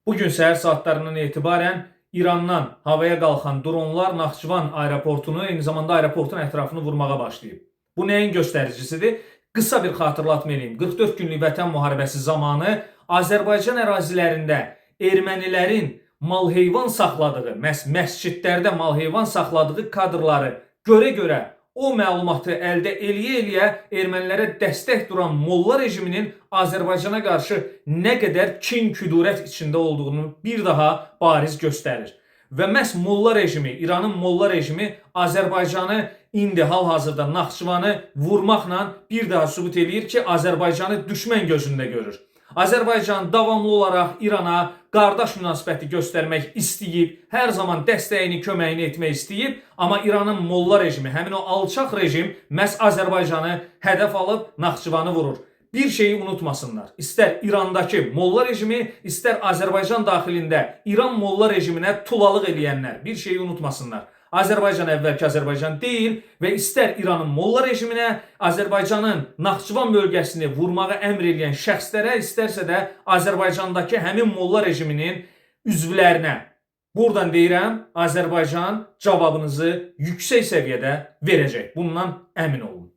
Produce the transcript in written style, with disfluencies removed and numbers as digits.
Bugün səhər saatlarından etibarən İrandan havaya qalxan dronlar Naxçıvan aeroportunu, eyni zamanda aeroportun ətrafını vurmağa başlayıb. Bu nəyin göstəricisidir? Qısa bir xatırlatma eləyim. 44 günlük vətən müharibəsi zamanı Azərbaycan ərazilərində ermənilərin mal-heyvan saxladığı, məscidlərdə mal-heyvan saxladığı kadrları görə o məlumatı əldə eləyə-eləyə ermənilərə dəstək duran molla rejiminin Azərbaycana qarşı nə qədər kin-küdurət içində olduğunu bir daha bariz göstərir. Və məhz molla rejimi, İranın molla rejimi Azərbaycanı indi hal-hazırda Naxçıvanı vurmaqla bir daha sübut eləyir ki, Azərbaycanı düşmən gözündə görür. Azərbaycan davamlı olaraq İrana qardaş münasibəti göstərmək istəyib, hər zaman dəstəyini, köməyini etmək istəyib, amma İranın molla rejimi, həmin o alçaq rejim məhz Azərbaycanı hədəf alıb Naxçıvanı vurur. Bir şeyi unutmasınlar. İstər İrandakı molla rejimi, istər Azərbaycan daxilində İran molla rejiminə tulalıq eləyənlər bir şeyi unutmasınlar. Azərbaycan əvvəlki Azərbaycan deyil və istər İranın molla rejiminə, Azərbaycanın Naxçıvan bölgəsini vurmağa əmr eləyən şəxslərə, istərsə də Azərbaycandakı həmin molla rejiminin üzvlərinə. Buradan deyirəm, Azərbaycan cavabınızı yüksək səviyyədə verəcək. Bundan əmin olun.